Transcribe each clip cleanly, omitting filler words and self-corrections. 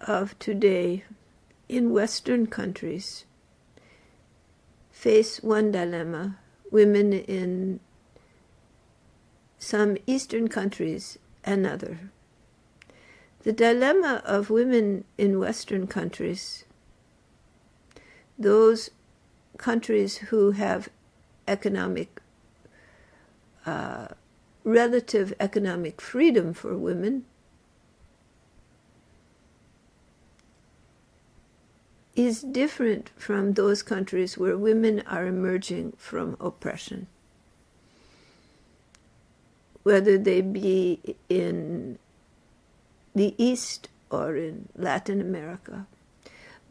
of today in Western countries face one dilemma. Women in some Eastern countries, another. The dilemma of women in Western countries, those countries who have relative economic freedom for women, is different from those countries where women are emerging from oppression, whether they be in the East or in Latin America.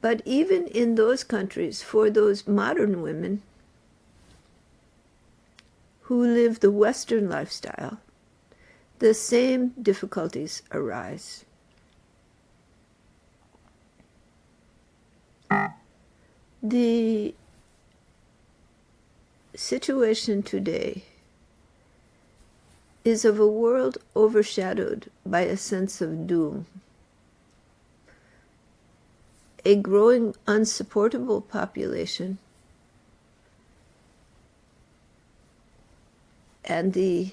But even in those countries, for those modern women who live the Western lifestyle, the same difficulties arise. The situation today is of a world overshadowed by a sense of doom, a growing unsupportable population, and the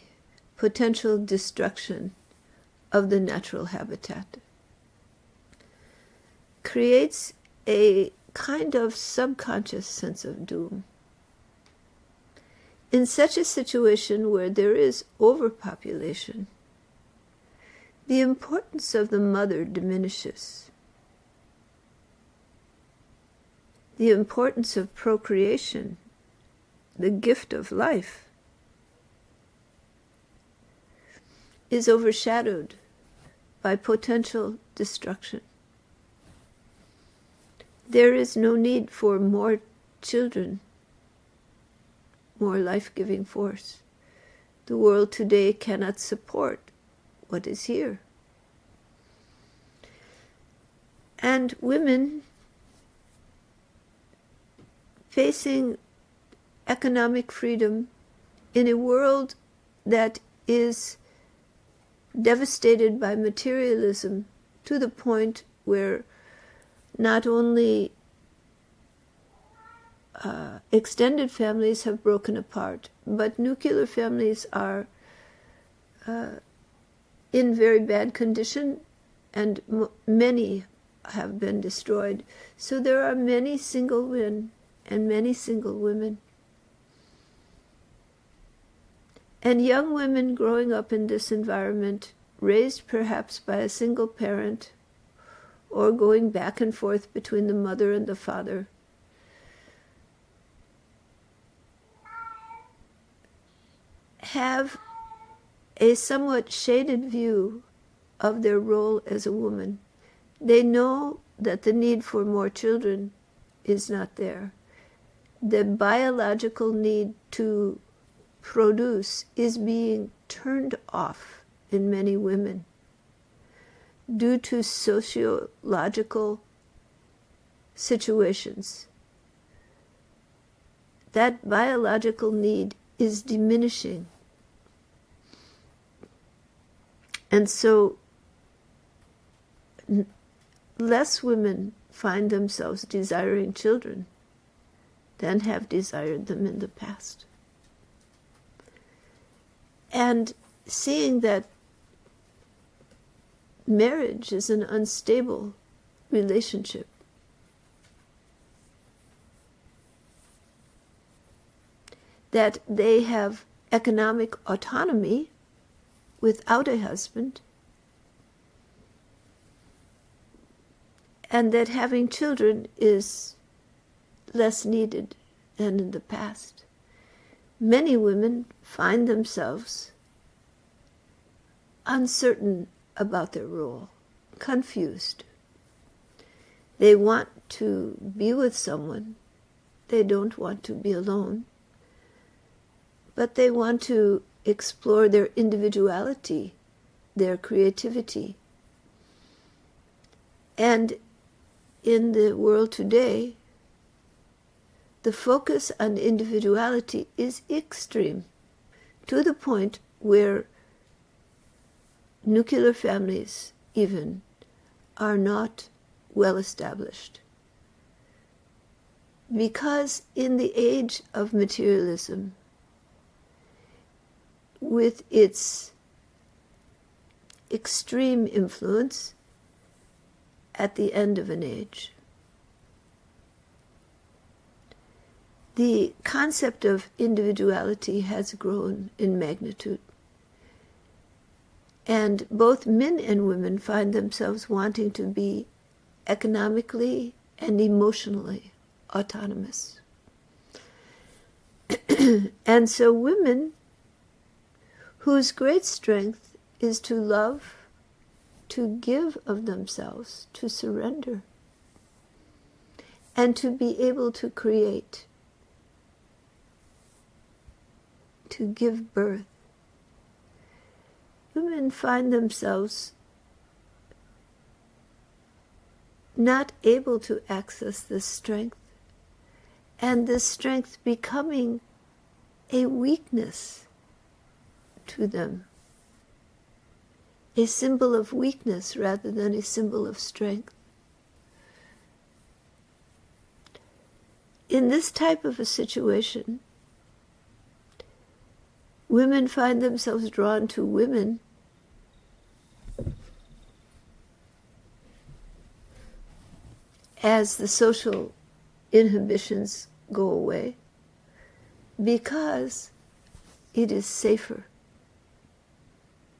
potential destruction of the natural habitat creates a kind of subconscious sense of doom. In such a situation where there is overpopulation, the importance of the mother diminishes. The importance of procreation, the gift of life, is overshadowed by potential destruction. There is no need for more children, more life-giving force. The world today cannot support what is here. And women facing economic freedom in a world that is devastated by materialism to the point where not only extended families have broken apart, but nuclear families are in very bad condition, and many have been destroyed. So there are many single men and many single women. And young women growing up in this environment, raised perhaps by a single parent, or going back and forth between the mother and the father, have a somewhat shaded view of their role as a woman. They know that the need for more children is not there. The biological need to produce is being turned off in many women due to sociological situations. That biological need is diminishing. And so less women find themselves desiring children than have desired them in the past. And seeing that marriage is an unstable relationship, that they have economic autonomy without a husband, and that having children is less needed than in the past. Many women find themselves uncertain about their role, confused. They want to be with someone. They don't want to be alone. But they want to explore their individuality, their creativity. And in the world today, the focus on individuality is extreme, to the point where nuclear families even are not well established. Because in the age of materialism, with its extreme influence at the end of an age, the concept of individuality has grown in magnitude. And both men and women find themselves wanting to be economically and emotionally autonomous. And so women, whose great strength is to love, to give of themselves, to surrender, and to be able to create, to give birth. Women find themselves not able to access this strength, and this strength becoming a weakness to them, a symbol of weakness rather than a symbol of strength. In this type of a situation, women find themselves drawn to women as the social inhibitions go away, because it is safer,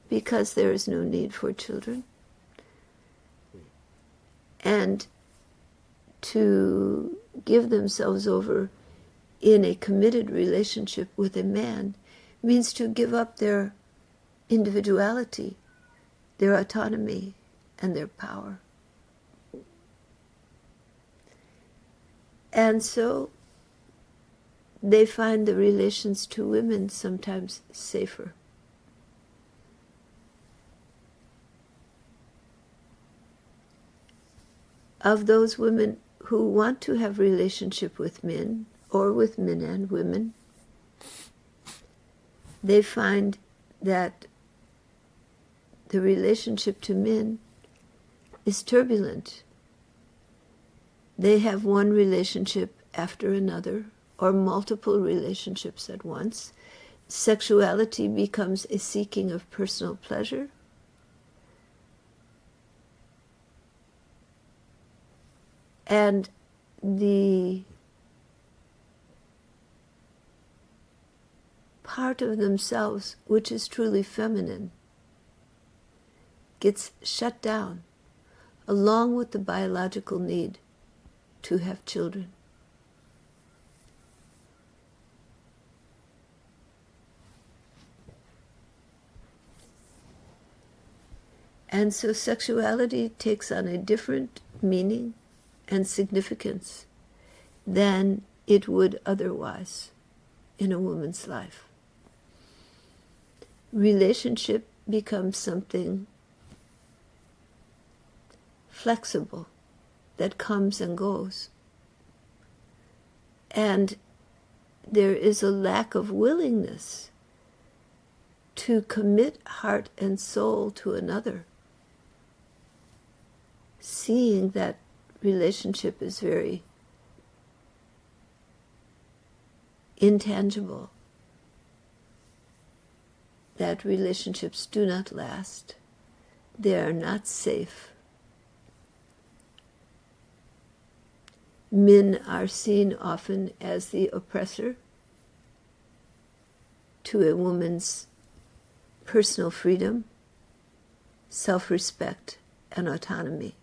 because there is no need for children. And to give themselves over in a committed relationship with a man means to give up their individuality, their autonomy, and their power. And so they find the relations to women sometimes safer. Of those women who want to have relationship with men, or with men and women, they find that the relationship to men is turbulent. They have one relationship after another, or multiple relationships at once. Sexuality becomes a seeking of personal pleasure. And the part of themselves which is truly feminine gets shut down, along with the biological need to have children. And so sexuality takes on a different meaning and significance than it would otherwise in a woman's life. Relationship becomes something flexible that comes and goes. And there is a lack of willingness to commit heart and soul to another, seeing that relationship is very intangible, that relationships do not last, they are not safe. Men are seen often as the oppressor to a woman's personal freedom, self-respect, and autonomy.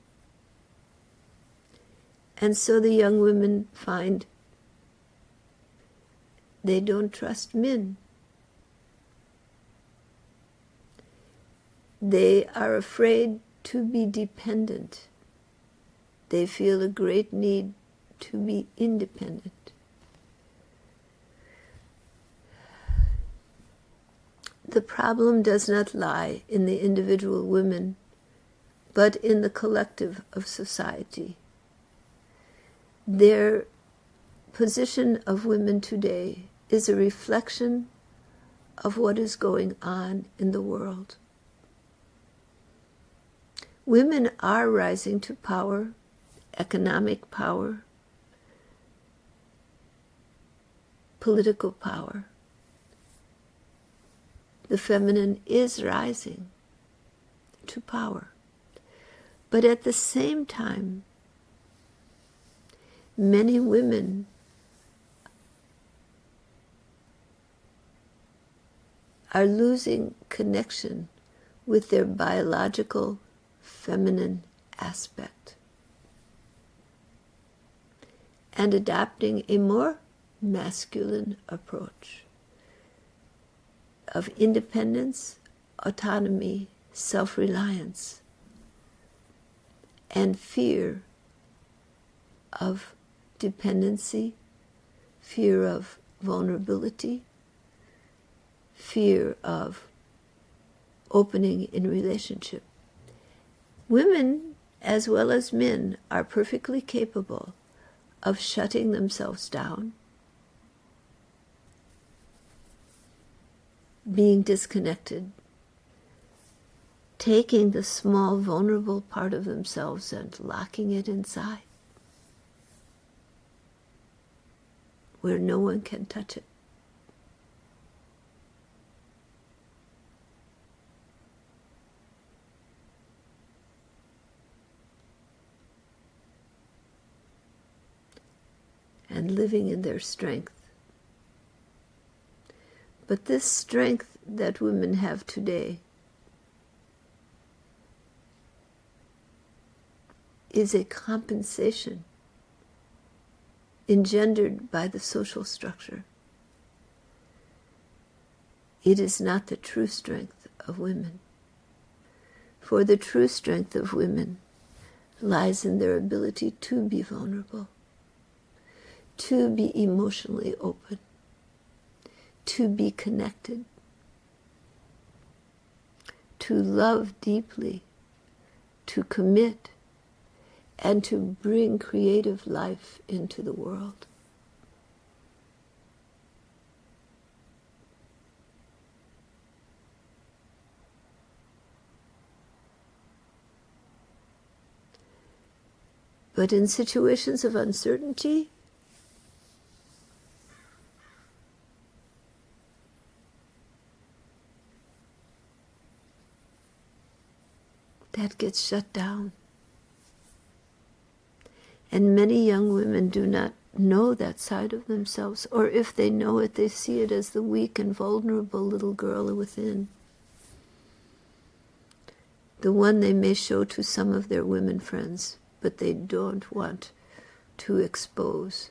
And so the young women find they don't trust men. They are afraid to be dependent. They feel a great need to be independent. The problem does not lie in the individual women, but in the collective of society. Their position of women today is a reflection of what is going on in the world. Women are rising to power economic power, political power. The feminine is rising to power. But at the same time, many women are losing connection with their biological feminine aspect and adopting a more masculine approach of independence, autonomy, self-reliance, and fear of dependency, fear of vulnerability, fear of opening in relationship. Women, as well as men, are perfectly capable of shutting themselves down, being disconnected, taking the small, vulnerable part of themselves and locking it inside, where no one can touch it. And living in their strength. But this strength that women have today is a compensation engendered by the social structure. It is not the true strength of women. For the true strength of women lies in their ability to be vulnerable, to be emotionally open, to be connected, to love deeply, to commit, and to bring creative life into the world. But in situations of uncertainty, that gets shut down. And many young women do not know that side of themselves, or if they know it, they see it as the weak and vulnerable little girl within. The one they may show to some of their women friends, but they don't want to expose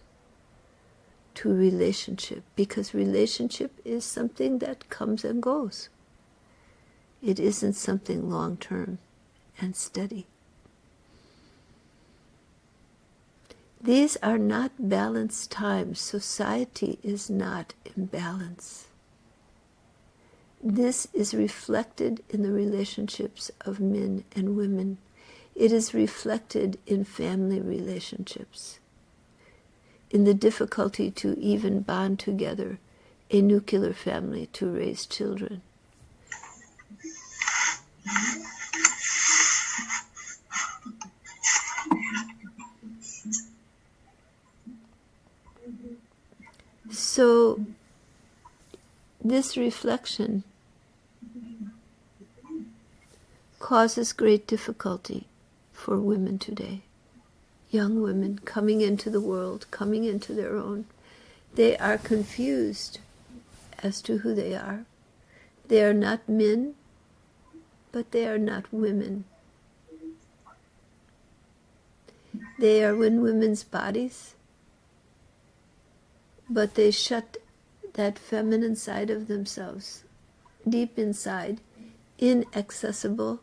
to relationship, because relationship is something that comes and goes. It isn't something long-term and steady. These are not balanced times. Society is not in balance. This is reflected in the relationships of men and women. It is reflected in family relationships, in the difficulty to even bond together a nuclear family to raise children. So this reflection causes great difficulty for women today. Young women coming into the world, coming into their own. They are confused as to who they are. They are not men, but they are not women. They are in women's bodies, but they shut that feminine side of themselves deep inside, inaccessible.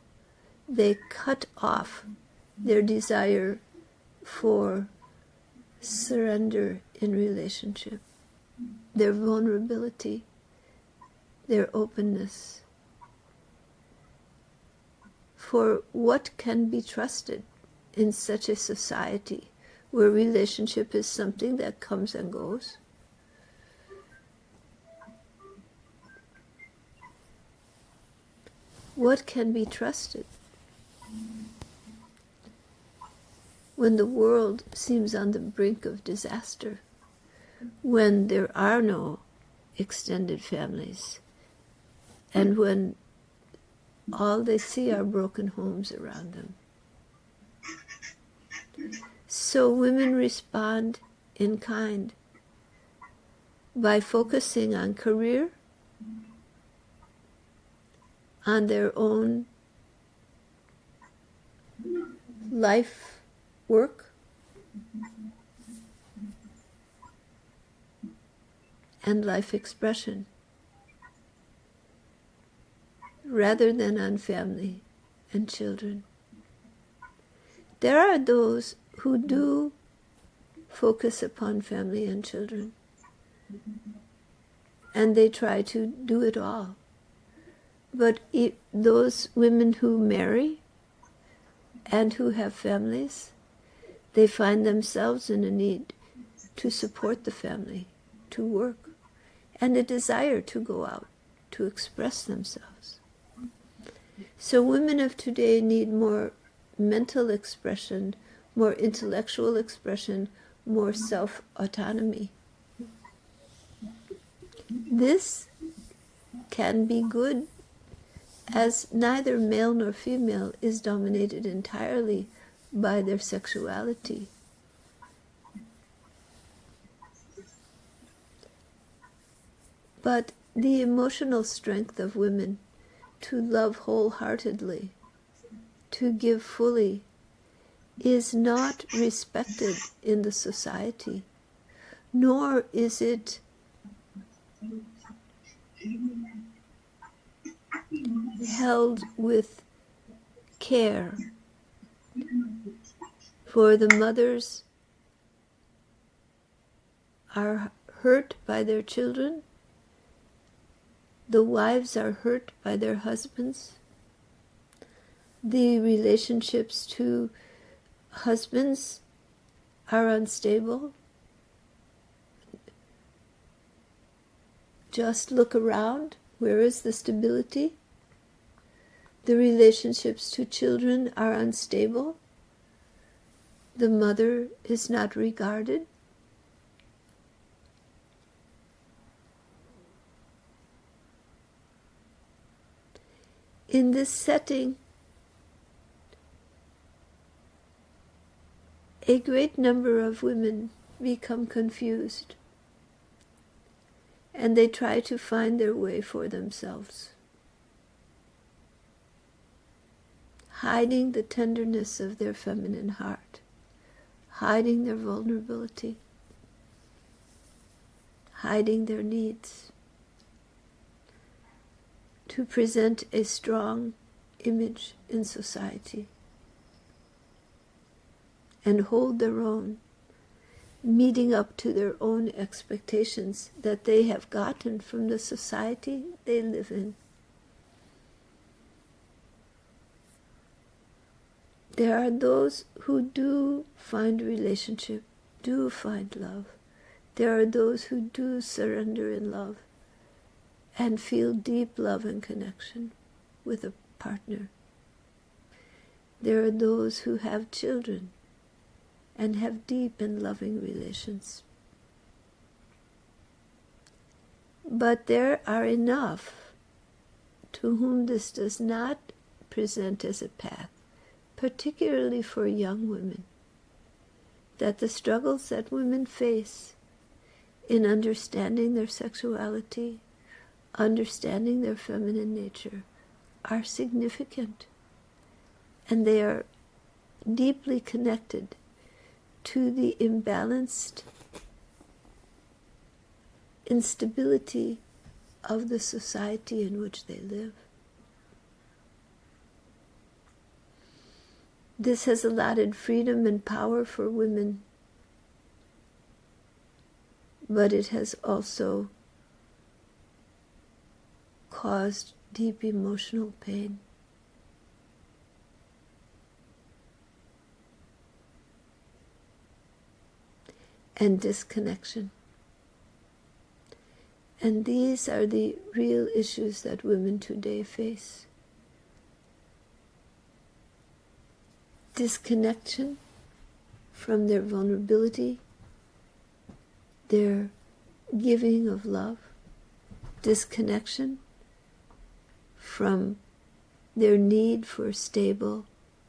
They cut off their desire for surrender in relationship, their vulnerability, their openness. For what can be trusted in such a society where relationship is something that comes and goes? What can be trusted? when the world seems on the brink of disaster, when there are no extended families, and when all they see are broken homes around them. So women respond in kind by focusing on career, on their own life work, and life expression, rather than on family and children. There are those who do focus upon family and children, and they try to do it all. But those women who marry and who have families, they find themselves in a need to support the family, to work, and a desire to go out, to express themselves. So women of today need more mental expression, more intellectual expression, more self-autonomy. This can be good, as neither male nor female is dominated entirely by their sexuality. But the emotional strength of women to love wholeheartedly, to give fully, is not respected in the society, nor is it held with care. For the mothers are hurt by their children, the wives are hurt by their husbands, the relationships to husbands are unstable. Just look around. Where is the stability? The relationships to children are unstable. The mother is not regarded. In this setting, a great number of women become confused, and they try to find their way for themselves, hiding the tenderness of their feminine heart, hiding their vulnerability, hiding their needs, to present a strong image in society and hold their own, meeting up to their own expectations that they have gotten from the society they live in. There are those who do find relationship, do find love. There are those who do surrender in love and feel deep love and connection with a partner. There are those who have children and have deep and loving relations. But there are enough to whom this does not present as a path, particularly for young women, that the struggles that women face in understanding their sexuality, understanding their feminine nature, are significant, and they are deeply connected to the imbalanced instability of the society in which they live. This has allotted freedom and power for women, but it has also caused deep emotional pain. And disconnection. And these are the real issues that women today face. Disconnection from their vulnerability, their giving of love, disconnection from their need for a stable,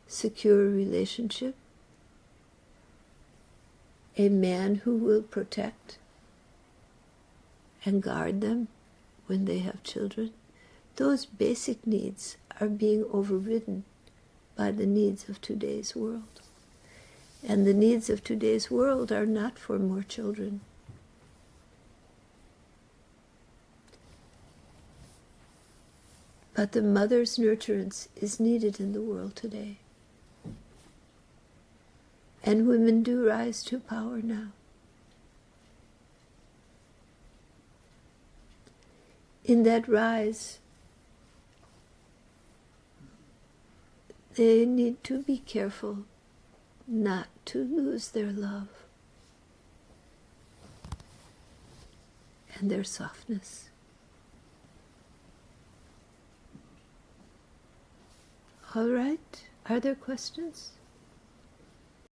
secure relationship, a man who will protect and guard them when they have children. Those basic needs are being overridden by the needs of today's world. And the needs of today's world are not for more children. But the mother's nurturance is needed in the world today. And women do rise to power now. In that rise, they need to be careful not to lose their love and their softness. All right, are there questions?